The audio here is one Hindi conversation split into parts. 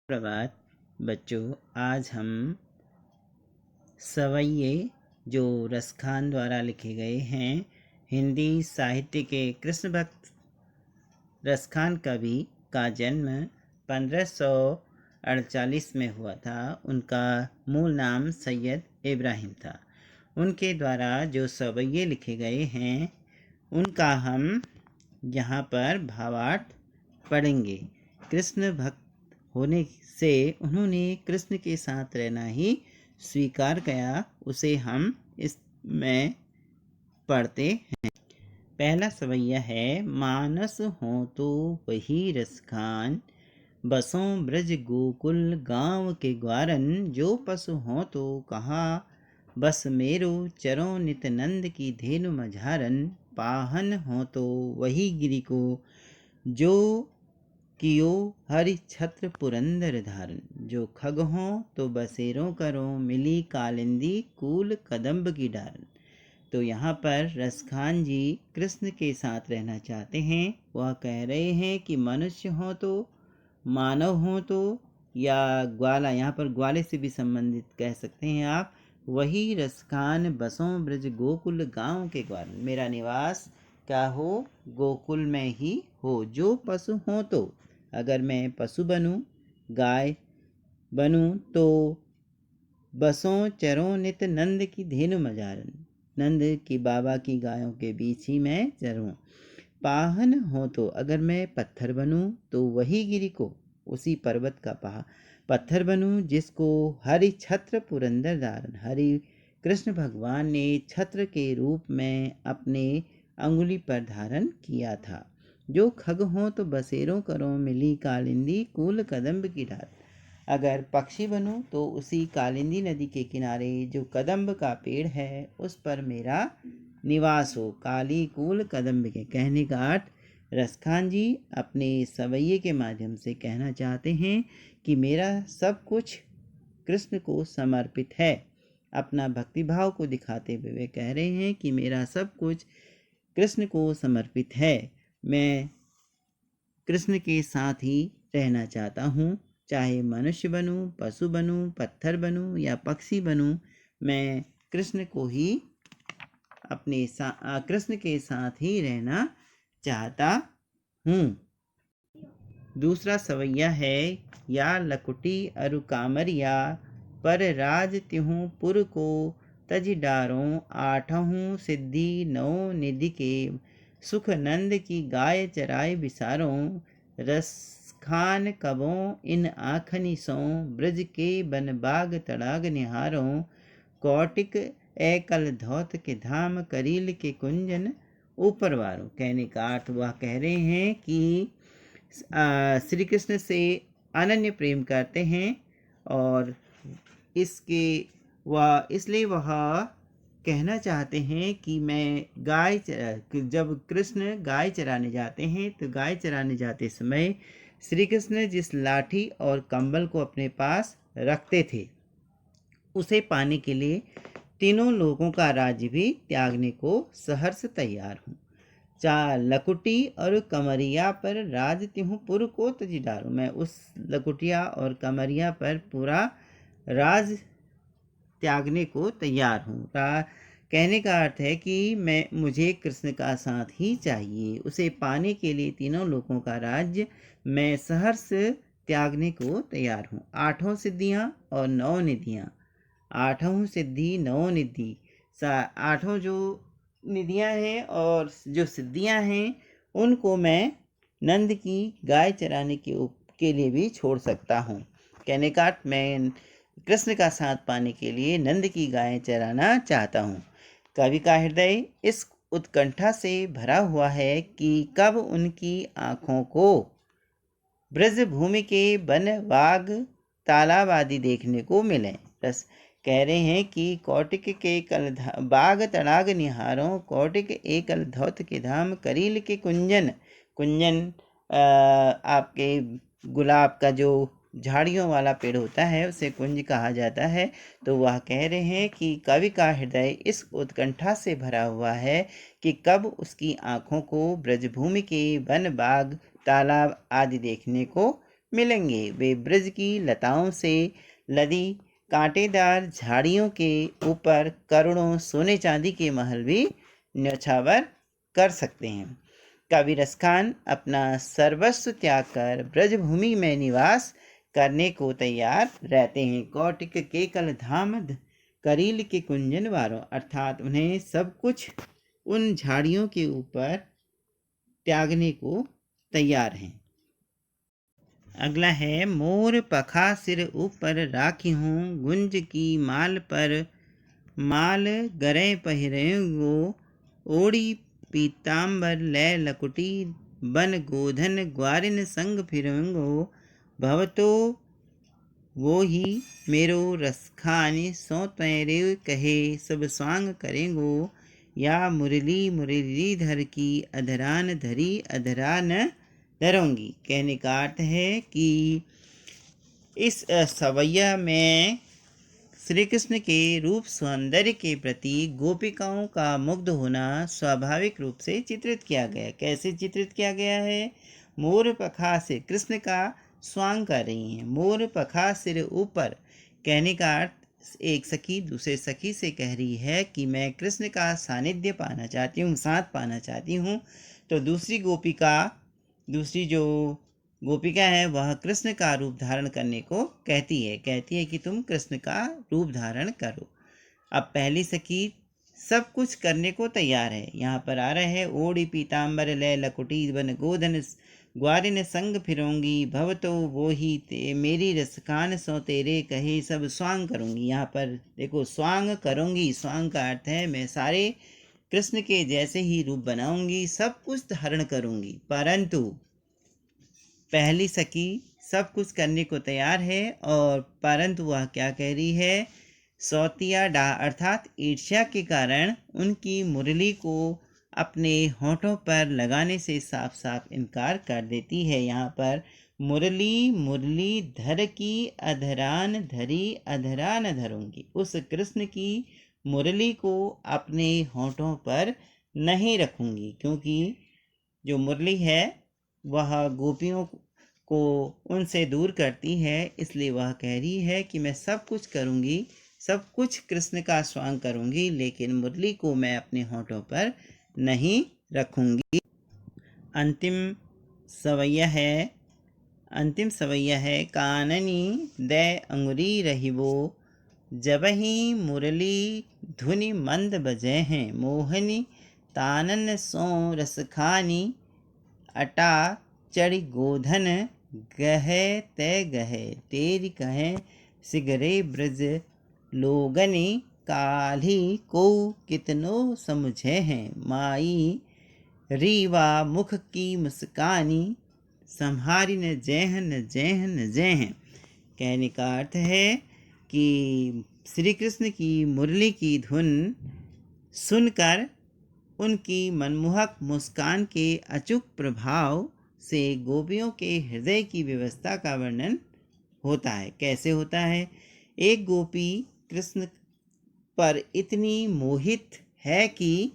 प्रभात बच्चों। आज हम सवैये जो रसखान द्वारा लिखे गए हैं, हिंदी साहित्य के कृष्ण भक्त रसखान कवि का जन्म 1548 में हुआ था। उनका मूल नाम सैयद इब्राहिम था। उनके द्वारा जो सवैये लिखे गए हैं उनका हम यहाँ पर भावार्थ पढ़ेंगे। कृष्ण भक्त होने से उन्होंने कृष्ण के साथ रहना ही स्वीकार किया। उसे हम इसमें पढ़ते हैं। पहला सवैया है, मानस हो तो वही रसखान, बसों ब्रज गोकुल गांव के ग्वारन, जो पशु हो तो कहा बस मेरो, चरो नित नंद की धेनु मझारन, पाहन हो तो वही गिरि को, जो कियो हरि छत्र पुरंदर धारन, जो खग हो तो बसेरों करो, मिली कालिंदी कूल कदम्ब की डारन। तो यहाँ पर रसखान जी कृष्ण के साथ रहना चाहते हैं। वह कह रहे हैं कि मनुष्य हो तो, मानव हो तो, या ग्वाला, यहाँ पर ग्वाले से भी संबंधित कह सकते हैं आप, वही रसखान बसों ब्रज गोकुल गांव के ग्वाल, मेरा निवास क्या हो, गोकुल में ही हो। जो पशु हो तो, अगर मैं पशु बनूं, गाय बनूं, तो बसों चरों नित नंद की धेनु मजारन, नंद की बाबा की गायों के बीच ही मैं चरूं। पाहन हो तो, अगर मैं पत्थर बनूं तो वही गिरि को, उसी पर्वत का पत्थर बनूं जिसको हरि छत्र पुरंदर धारन, हरि कृष्ण भगवान ने छत्र के रूप में अपने अंगुली पर धारण किया था। जो खग हो तो बसेरों करो, मिली कालिंदी कूल कदम्ब की डाल, अगर पक्षी बनूं तो उसी कालिंदी नदी के किनारे जो कदम्ब का पेड़ है उस पर मेरा निवास हो। काली कूल कदम्ब के कहने का अर्थ, रसखान जी अपने सवैये के माध्यम से कहना चाहते हैं कि मेरा सब कुछ कृष्ण को समर्पित है। अपना भक्तिभाव को दिखाते हुए वे कह रहे हैं कि मेरा सब कुछ कृष्ण को समर्पित है। मैं कृष्ण के साथ ही रहना चाहता हूँ। चाहे मनुष्य बनूं, पशु बनूं, पत्थर बनूं या पक्षी बनूं, मैं कृष्ण को ही कृष्ण के साथ ही रहना चाहता हूँ। दूसरा सवैया है, या लकुटी अरु कामरिया, पर राज त्यों पुर को तज डारों, आठहूँ सिद्धि नौ निधि के, सुख नंद की गाय चराय विसारों, रसखान कबों इन आखनि सों, ब्रज के बन बाग तड़ाग निहारों, कौटिक एकल धौत के धाम, करील के कुंजन ऊपर वारों। कहने का अर्थ, वह कह रहे हैं कि श्री कृष्ण से अनन्य प्रेम करते हैं और इसलिए वह कहना चाहते हैं कि मैं जब कृष्ण गाय चराने जाते हैं तो गाय चराने जाते समय श्री कृष्ण जिस लाठी और कंबल को अपने पास रखते थे, उसे पाने के लिए तीनों लोगों का राज्य भी त्यागने को सहर्ष तैयार हूँ। लकुटी और कमरिया पर राज त्यों पुर को तज डारूं, मैं उस लकुटिया और कमरिया पर पूरा राज त्यागने को तैयार हूँ। कहने का अर्थ है कि मुझे कृष्ण का साथ ही चाहिए। उसे पाने के लिए तीनों लोगों का राज्य मैं सहर्ष त्यागने को तैयार हूँ। आठों सिद्धियाँ और नौ निधियाँ, आठों सिद्धि नौ निधि, आठों जो निधियाँ हैं और जो सिद्धियाँ हैं उनको मैं नंद की गाय चराने के लिए भी छोड़ सकता हूँ। कहने का मैं कृष्ण का साथ पाने के लिए नंद की गाय चराना चाहता हूँ। कवि का हृदय इस उत्कंठा से भरा हुआ है कि कब उनकी आँखों को ब्रज भूमि के वन बाग तालाब आदि देखने को मिले। बस कह रहे हैं कि कौटिक के बाग तड़ाग निहारों, कौटिक एकल धौत के धाम, करील के कुंजन, आपके गुलाब का जो झाड़ियों वाला पेड़ होता है उसे कुंज कहा जाता है। तो वह कह रहे हैं कि कवि का हृदय इस उत्कंठा से भरा हुआ है कि कब उसकी आँखों को ब्रजभूमि के वन बाग तालाब आदि देखने को मिलेंगे। वे ब्रज की लताओं से लदी कांटेदार झाड़ियों के ऊपर करोड़ों सोने चांदी के महल भी न्यौछावर कर सकते हैं। कबीर खान अपना सर्वस्व त्याग कर ब्रजभूमि में निवास करने को तैयार रहते हैं। कौटिक के कल धाम करील के कुंजन वारों, अर्थात उन्हें सब कुछ उन झाड़ियों के ऊपर त्यागने को तैयार हैं। अगला है मोर पखा सिर ऊपर राखी हूँ, गुंज की माल पर माल गरे पहिरेंगो, ओड़ी पीताम्बर लै लकुटी बन गोधन ग्वारिन संग फिरेंगो, भवतो वो ही मेरो रसखानी सो तेरे कहे सब स्वांग करेंगो, या मुरली मुरलीधर की अधरान धरी अधरान धरूंगी। कहने का अर्थ है कि इस सवैया में श्री कृष्ण के रूप सौंदर्य के प्रति गोपिकाओं का मुग्ध होना स्वाभाविक रूप से चित्रित किया गया। कैसे चित्रित किया गया है? मोर पखा से कृष्ण का स्वांग कर रही हैं। मोर पखा सिर ऊपर कहने का अर्थ एक सखी दूसरे सखी से कह रही है कि मैं कृष्ण का सानिध्य पाना चाहती हूँ, साथ पाना चाहती हूँ। तो दूसरी जो गोपिका है वह कृष्ण का रूप धारण करने को कहती है कि तुम कृष्ण का रूप धारण करो। अब पहली सखी सब कुछ करने को तैयार है। यहाँ पर आ रहा है ओढ़ी पीताम्बर लय लकुटी बन गोधन ग्वारिन संग फिरोंगी, भव तो वो ही मेरी रसखान सो तेरे कहे सब स्वांग करूंगी। यहाँ पर देखो स्वांग करूंगी, स्वांग का अर्थ है मैं सारे कृष्ण के जैसे ही रूप बनाऊंगी, सब कुछ धारण करूंगी। परंतु पहली सखी सब कुछ करने को तैयार है और परंतु वह क्या कह रही है? सौतिया डा अर्थात ईर्ष्या के कारण उनकी मुरली को अपने होठों पर लगाने से साफ साफ इनकार कर देती है। यहाँ पर मुरली मुरली धर की अधरान धरी अधरान धरूंगी, उस कृष्ण की मुरली को अपने होठों पर नहीं रखूंगी, क्योंकि जो मुरली है वह गोपियों को उनसे दूर करती है। इसलिए वह कह रही है कि मैं सब कुछ करूंगी, सब कुछ कृष्ण का स्वांग करूंगी, लेकिन मुरली को मैं अपने होठों पर नहीं रखूंगी। अंतिम सवैया है काननी दे अंगुरी रहिबो, जबहि मुरली धुनि मंद बजे हैं, मोहनी तानन सो रसखानी अटा चढ़ी गोधन, गहे ते गहे तेरी कहे सिगरे ब्रज लोगनी, काली को कितनो समझे हैं, माई रीवा मुख की मुस्कानी, संहारी न जय। कहने का अर्थ है कि श्री कृष्ण की मुरली की धुन सुनकर उनकी मनमोहक मुस्कान के अचूक प्रभाव से गोपियों के हृदय की व्यवस्था का वर्णन होता है। कैसे होता है? एक गोपी कृष्ण पर इतनी मोहित है कि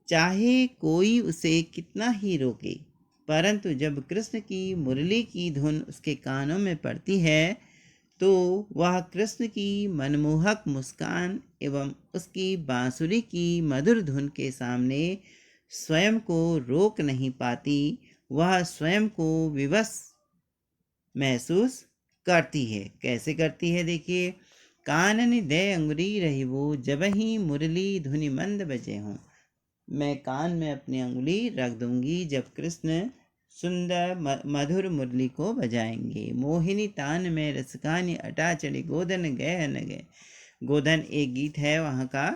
चाहे कोई उसे कितना ही रोके, परंतु जब कृष्ण की मुरली की धुन उसके कानों में पड़ती है तो वह कृष्ण की मनमोहक मुस्कान एवं उसकी बांसुरी की मधुर धुन के सामने स्वयं को रोक नहीं पाती। वह स्वयं को विवश महसूस करती है। कैसे करती है? देखिए, कानन दे अंगुरी रही वो, जब ही मुरली धुनि मंद बजे हों। मैं कान में अपनी अंगुली रख दूंगी जब कृष्ण सुंदर मधुर मुरली को बजाएंगे। मोहिनी तान में रसकानी अटा चढ़ी गोधन गए न गए। गोधन एक गीत है वहाँ का,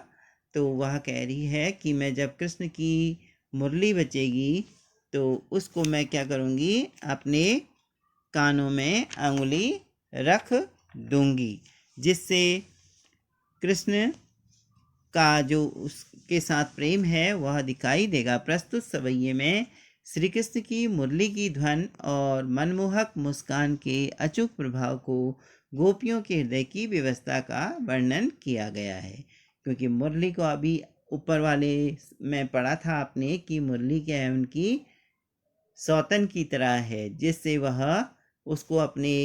तो वह कह रही है कि मैं जब कृष्ण की मुरली बजेगी तो उसको मैं क्या करूँगी? अपने कानों में अंगुली रख दूंगी, जिससे कृष्ण का जो उसके साथ प्रेम है वह दिखाई देगा। प्रस्तुत सवैये में श्री कृष्ण की मुरली की ध्वन और मनमोहक मुस्कान के अचूक प्रभाव को गोपियों के हृदय की व्यवस्था का वर्णन किया गया है। क्योंकि मुरली को अभी ऊपर वाले में पढ़ा था आपने कि मुरली क्या है? उनकी सौतन की तरह है, जिससे वह उसको अपने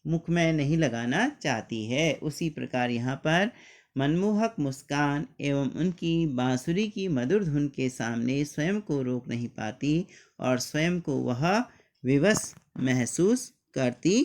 मुख में नहीं लगाना चाहती है। उसी प्रकार यहाँ पर मनमोहक मुस्कान एवं उनकी बांसुरी की मधुर धुन के सामने स्वयं को रोक नहीं पाती और स्वयं को वह विवश महसूस करती